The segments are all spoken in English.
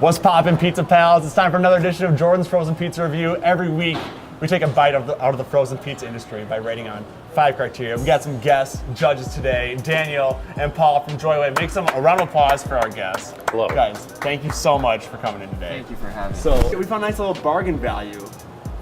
What's poppin', pizza pals? It's time for another edition of Jordan's Frozen Pizza Review. Every week, we take a bite out of the frozen pizza industry by rating on 5 criteria. We got some guest judges today, Daniel and Paul from Joywave. Make a round of applause for our guests. Hello. Guys, thank you so much for coming in today. Thank you for having me. So, we found a nice little bargain value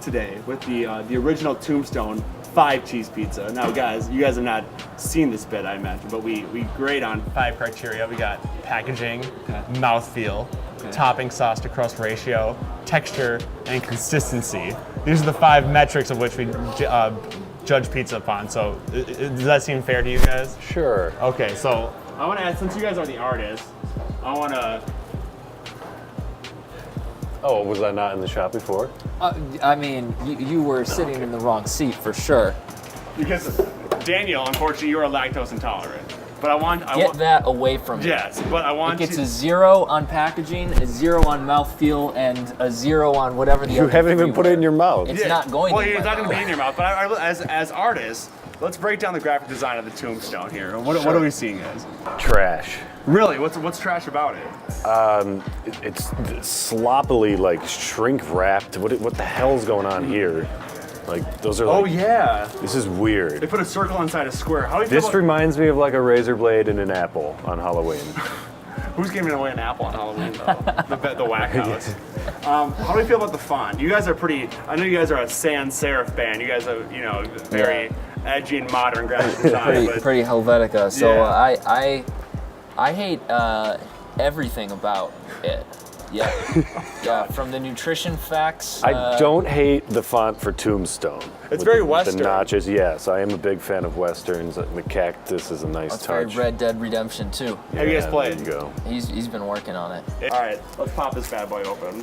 today with the original Tombstone 5-cheese pizza. Now, guys, you guys have not seen this bit, I imagine, but we grade on 5 criteria. We got packaging, mouthfeel, topping sauce to crust ratio, texture, and consistency. These are the 5 metrics of which we judge pizza upon. So, does that seem fair to you guys? Sure. Okay, so I want to ask, since you guys are the artists, I want to. Oh, was I not in the shop before? I mean, you were sitting in the wrong seat for sure. Because Daniel, unfortunately, you are lactose intolerant. But I want that away from me. Yes, but I want It gets a 0 on packaging, a 0 on mouthfeel, and a 0 on whatever the You other haven't even three put were. it in your mouth. It's not going well, in it's my not going to be mouth. in your mouth. But as artists, let's break down the graphic design of the Tombstone here. What are we seeing, guys? Trash. Really? What's trash about it? It's sloppily like shrink wrapped. What the hell's going on here? Like those are. Oh like, yeah. This is They weird. put a circle inside a square. How do you This feel about, reminds me of like a razor blade and an apple on Halloween. who's giving away an apple on Halloween though? the whack house. How do you feel about the font? You guys are pretty. I know you guys are a sans serif band. You guys are very edgy and modern graphic design. Pretty Helvetica. So Yeah. I hate everything about it. Yeah, yeah. From the nutrition facts. I don't hate the font for Tombstone. It's very the Western. notches, yes. I am a big fan of Westerns. The cactus is a nice That's very touch. Red Dead Redemption too. Have you guys played? There you go. He's been working on it. All right, let's pop this bad boy open.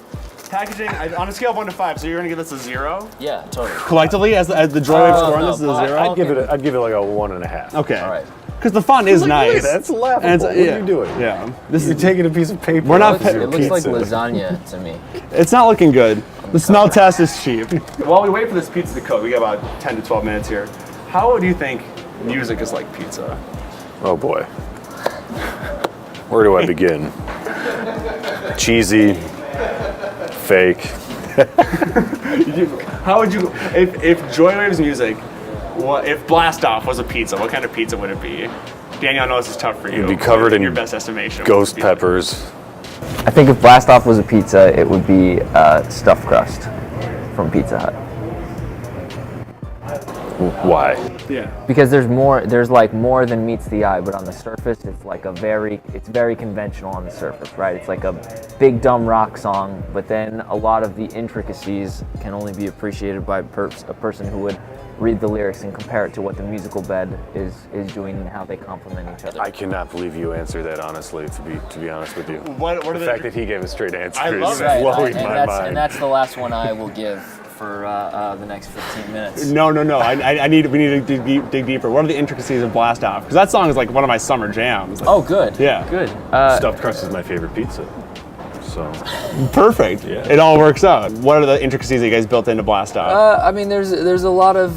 Packaging on a scale of 1 to 5, so you're gonna give this a 0? Yeah, totally. Collectively, as the Joywave score on no, this is a Paul. 0. I'd give it like a 1.5. Okay. All right. Because the font is nice. That's laughable. And What are you doing? Yeah. You're taking a piece of paper. We're not off your It looks like pizza. lasagna to me. It's not looking good. The smell test is cheap. While we wait for this pizza to cook, we got about 10 to 12 minutes here. How do you think music is like pizza? Oh boy. Where do I begin? Cheesy, fake. How would you, if Joywave's music, if Blast Off was a pizza, what kind of pizza would it be? Daniel, I know this is tough for you. It'd be covered in your best estimation. Ghost What would it be? peppers. I think if Blast Off was a pizza, it would be stuffed crust from Pizza Hut. Why? Yeah. Because there's like more than meets the eye, but on the surface, it's like it's very conventional on the surface, right? It's like a big dumb rock song, but then a lot of the intricacies can only be appreciated by a person who would read the lyrics and compare it to what the musical bed is doing and how they complement each other. I cannot believe you answered that honestly, to be honest with you. What are The the fact that he gave a straight answer I love is it. blowing and my mind. and that's the last one I will give for the next 15 minutes. No. We need to dig deeper. What are the intricacies of Blast Off? Because that song is like one of my summer jams. Like, Oh, good. Yeah. Good. Stuffed crust is my favorite pizza. So Perfect. Yeah. It all works out. What are the intricacies that you guys built into Blast Off? I mean, there's a lot of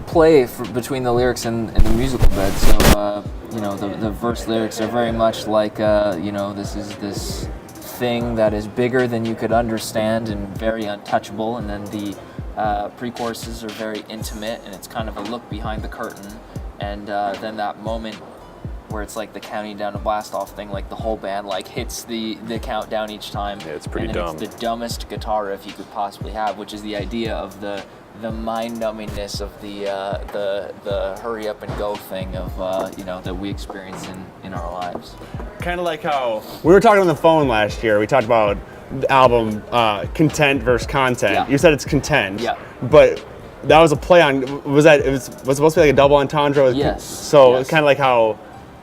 play between the lyrics and the musical bed. So the verse lyrics are very much like this is this thing that is bigger than you could understand and very untouchable, and then the pre-choruses are very intimate, and it's kind of a look behind the curtain, and then that moment where it's like the counting down to Blast Off thing, like the whole band like hits the countdown each time. Yeah, it's pretty and then dumb. It's the dumbest guitar riff you could possibly have, which is the idea of the mind-numbingness of the hurry up and go thing of that we experience in our lives. Kind of like how we were talking on the phone last year. We talked about the album content versus content. Yeah. You said it's content. Yeah. But that was a play on. Was supposed to be like a double entendre? With Yes. So Yes. it's kind of like how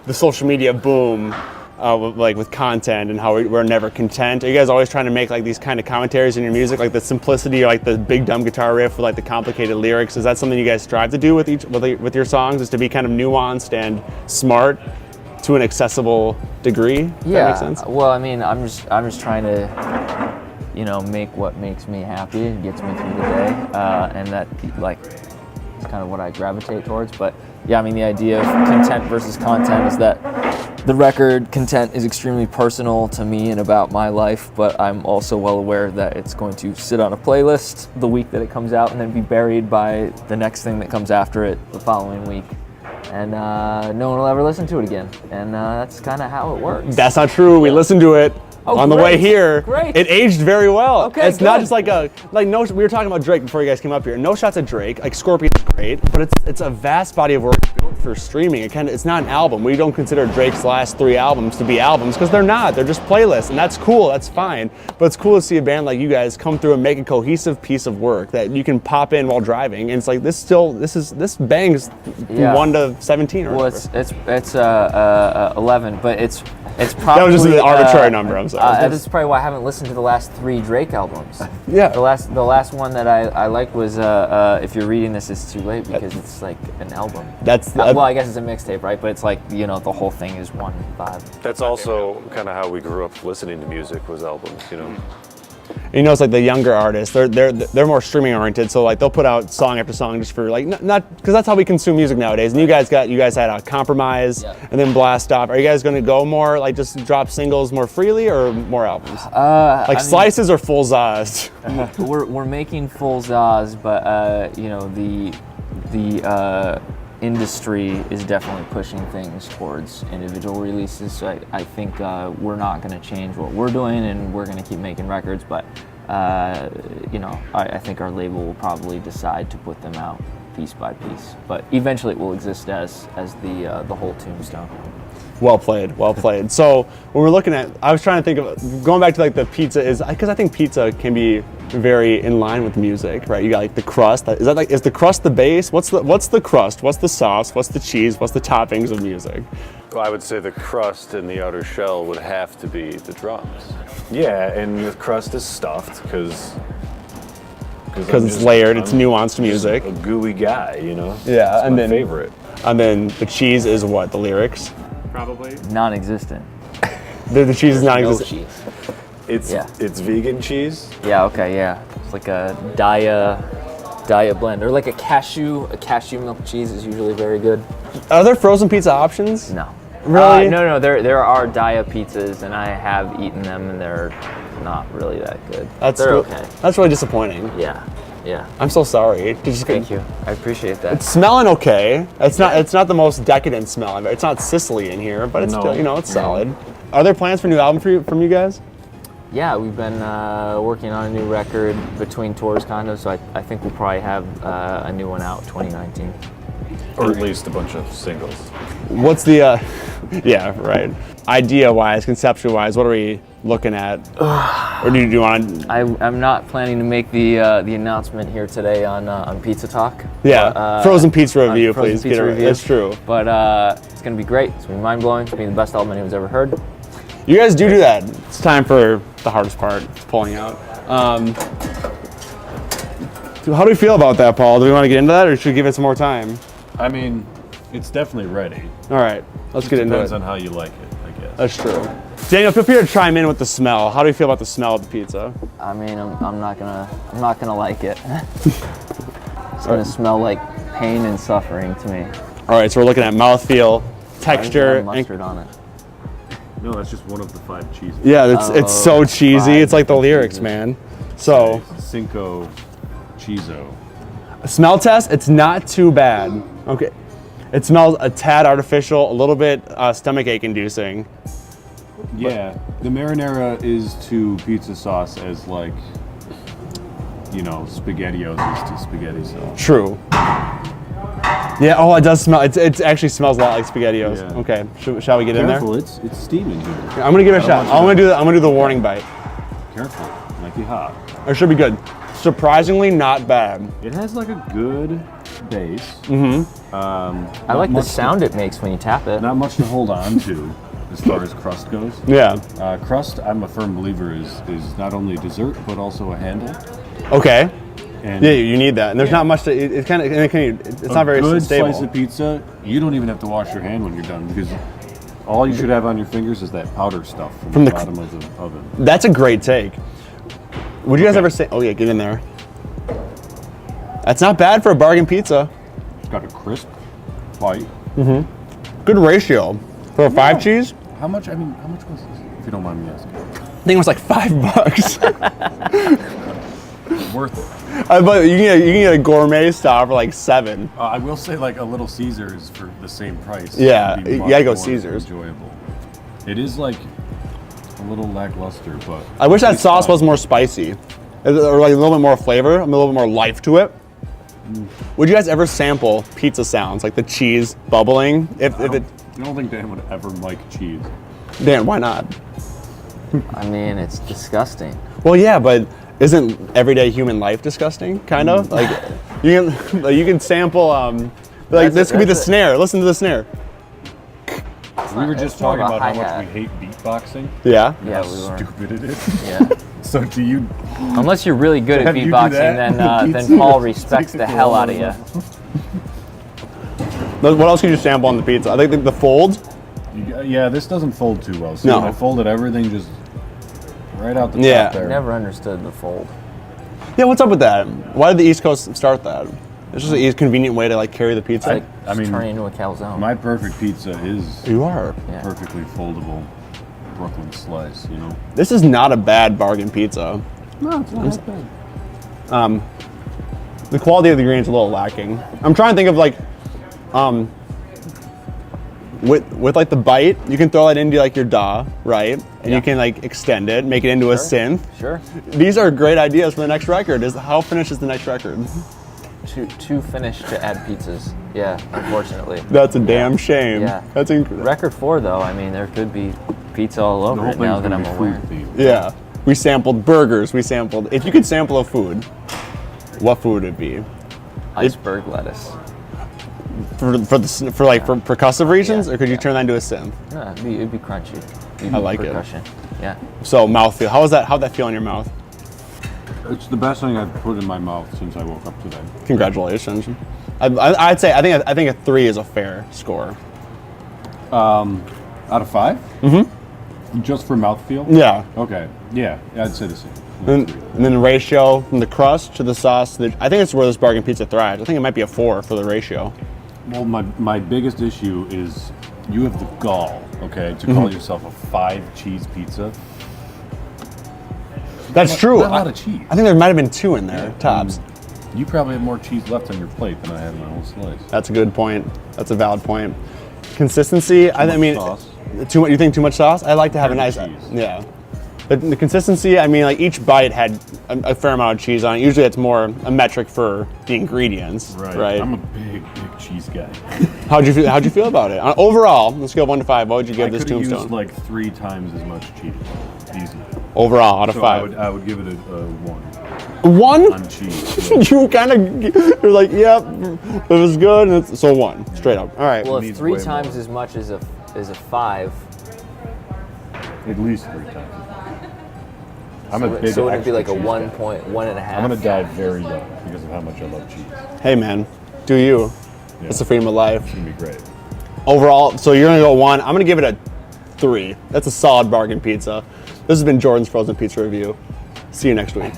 the social media boom, like with content and how we're never content. Are you guys always trying to make like these kind of commentaries in your music, like the simplicity, like the big dumb guitar riff with like the complicated lyrics? Is that something you guys strive to do with your songs? Is to be kind of nuanced and smart to an accessible degree? If Yeah. that makes sense. Well, I mean, I'm just trying to, make what makes me happy and gets me through the day, and that like is kind of what I gravitate towards. But yeah, I mean, the idea of content versus content is that the record content is extremely personal to me and about my life, but I'm also well aware that it's going to sit on a playlist the week that it comes out and then be buried by the next thing that comes after it the following week. And no one will ever listen to it again. And that's kind of how it works. That's not true. We listened to it on the way great. here. Great. It aged very well. Okay, it's not good. just no. We were talking about Drake before you guys came up here. No shots at Drake. Like Scorpion is great, but it's a vast body of work built for streaming. It's not an album. We don't consider Drake's last 3 albums to be albums because they're not. They're just playlists, and that's cool. That's fine. But it's cool to see a band like you guys come through and make a cohesive piece of work that you can pop in while driving. And it's like this bangs 1 to 17 or Well, whatever. it's 11, but it's probably That was just an arbitrary number. I'm sorry. That's probably why I haven't listened to the last 3 Drake albums. Yeah. The last one that I liked was If You're Reading This, It's Too Late, because it's like an album. Well, I guess it's a mixtape, right? But it's like, you know, the whole thing is one vibe. That's also kind of how we grew up listening to music, was albums, you know. You know, it's like the younger artists. They're more streaming oriented. So like they'll put out song after song just for like not because that's how we consume music nowadays. And you guys had a Compromise and then Blast Off. Are you guys going to go more like just drop singles more freely or more albums? Slices or full zaz? We're making full zaz, but you know, the industry is definitely pushing things towards individual releases. So I think we're not going to change what we're doing, and we're going to keep making records. But you know, I think our label will probably decide to put them out piece by piece. But eventually, it will exist as the whole Tombstone. Well played, well played. So when we're looking at, I was trying to think of going back to like the pizza is because I think pizza can be very in line with music, right? You got like the crust. Is the crust the base? What's the crust? What's the sauce? What's the cheese? What's the toppings of music? Well, I would say the crust and the outer shell would have to be the drums. Yeah, and the crust is stuffed because it's layered. It's nuanced music. A gooey guy, you know. Yeah, it's and my then favorite. And then the cheese is what? The lyrics? Probably. Non-existent. The cheese is No non-existent. cheese. It's vegan cheese. Yeah. Okay. Yeah. It's like a Daya blend, or like a cashew milk cheese is usually very good. Are there frozen pizza options? No. Really? No. There are Daya pizzas, and I have eaten them, and they're not really that good. They're okay. That's really disappointing. Yeah. I'm so sorry. Thank you. I appreciate that. It's smelling okay. It's not the most decadent smell. It's not Sicily in here, but it's still, you know, it's solid. Are there plans for a new album from you guys? Yeah, we've been working on a new record between tours, kind of. So I think we'll probably have a new one out 2019. Or at least a bunch of singles. What's the, yeah, right. Idea-wise, conceptual-wise, what are we looking at? Or do you want to? I'm not planning to make the announcement here today on Pizza Talk. Yeah, but, frozen pizza review, frozen please. Pizza review. That's true. But it's gonna be great. It's gonna be mind-blowing. It's gonna be the best album anyone's ever heard. You guys do that. It's time for the hardest part, pulling out. So how do we feel about that, Paul? Do we want to get into that, or should we give it some more time? I mean, it's definitely ready. All right, let's get into it. Depends on how you like it, I guess. That's true. Daniel, feel free to chime in with the smell. How do you feel about the smell of the pizza? I mean, I'm not gonna like it. It's gonna smell like pain and suffering to me. All right, so we're looking at mouthfeel, texture, Mustard on it. No, that's just one of the 5 cheeses. yeah, it's so cheesy. 5 It's like the lyrics, cheeses. man. So, Cinco Chizo. smell test. It's not too bad. Okay, it smells a tad artificial, a little bit stomach ache inducing. Yeah, the marinara is to pizza sauce as like, you know, SpaghettiOs is to spaghetti sauce. True. Yeah. Oh, it does smell. It actually smells a lot like SpaghettiOs. Yeah. Okay. Shall we get Careful, in it's steaming here. there? I'm gonna give it a shot. I'm gonna do the warning bite. Careful, might be hot. It should be good. Surprisingly, not bad. It has like a good base. Mm-hmm. I like the sound it makes when you tap it. Not much to hold on to as far as crust goes. Yeah. Crust, I'm a firm believer, is not only dessert but also a handle. Okay. And Yeah, you need that. And there's not much to. It's kind of. It's not very good stable. slice of pizza, you don't even have to wash your hand when you're done because all you should have on your fingers is that powder stuff from the bottom of the oven. That's a great take. Would you guys ever say? Oh yeah, get in there. That's not bad for a bargain pizza. It's got a crisp bite. Good ratio for a 5 cheese. How much? I mean, how much was this? If you don't mind me asking. I think it was like $5. Worth it. But you can get a gourmet style for like $7. I will say, like a Little Caesars for the same price. Yeah, would be you much gotta go more Caesars. Enjoyable. It is like a little lackluster, but I wish that it's sauce fine. was more spicy, or like a little bit more flavor, a little bit more life to it. Would you guys ever sample pizza sounds, like the cheese bubbling? I don't think Dan would ever like cheese. Dan, why not? I mean, it's disgusting. Well, yeah, but isn't everyday human life disgusting? Kind of like you can sample. Like this could be the snare. Listen to the snare. We were just It's more talking of a about how hi-hat. much we hate beatboxing. Yeah. Yeah, How we were. stupid it is. Yeah. So do you? Unless you're really good at Have you do beatboxing, that? then Pizza Paul respects takes it the to hell out another of you. level. What else could you sample on the pizza? I think the fold. Yeah, this doesn't fold too well. See, No. I folded everything just right out the Yeah. top there. Never understood the fold. Yeah, what's up with that? Why did the East Coast start that? It's just an convenient way to like carry the pizza. Like, I mean, turn into a calzone. My perfect pizza is You are. Yeah. perfectly foldable Brooklyn slice. You know. This is not a bad bargain pizza. No, it's not bad. The quality of the ingredients is a little lacking. I'm trying to think of like, with like the bite, you can throw that into like your DAW, right? And you can like extend it, make it into a synth. Sure. These are great ideas for the next record. How finished is the next record? Too finished to add pizzas. Yeah, unfortunately. That's a damn shame. Yeah. That's incredible. Record 4, though, I mean, there could be pizza all The over whole it now thing's that I'm gonna be aware. food themed. Yeah. We sampled burgers. We sampled. If you could sample a food, what food would it be? Iceberg lettuce. For percussive reasons, Yeah. or could you turn that into a synth? No, it'd be crunchy. It'd I be like it. percussion. Yeah. So mouthfeel. How'd that feel in your mouth? It's the best thing I've put in my mouth since I woke up today. Congratulations. I'd say I think a 3 is a fair score. Out of 5? Mm-hmm. Just for mouthfeel? Yeah. Okay. Yeah, I'd say the same. And then the ratio from the crust to the sauce. I think it's where this bargain pizza thrives. I think it might be a 4 for the ratio. Well, my biggest issue is you have the gall, okay, to call yourself a 5-cheese pizza. That's true. Not a lot of cheese. I think there might have been 2 in there, tops. You probably have more cheese left on your plate than I had in my whole slice. That's a good point. That's a valid point. Consistency. I much mean, sauce. too much. You think too much sauce? I like to have a nice. Plenty of cheese. Yeah. The consistency. I mean, like each bite had a fair amount of cheese on it. Usually, it's more a metric for the ingredients. Right. I'm a big cheese guy. How'd you feel about it? Overall, on a scale of 1 to 5, what would you give I this could have Tombstone? used like 3 times as much cheese, easily. Overall, out of So 5. I would give it a 1 1? on cheese. Yeah. You kind of, you're like, yep, it was good. And so 1, straight up. All right. Well, if needs 3 way times more. as much as a 5, At least 3 times. I'm a big so would it be extra like a cheese guy. 1.1.5? I'm gonna die very young because of how much I love cheese. Hey, man, do you? Yeah. It's the freedom of life. It's gonna be great. Overall, so you're gonna go 1. I'm gonna give it a 3. That's a solid bargain pizza. This has been Jordan's Frozen Pizza Review. See you next week.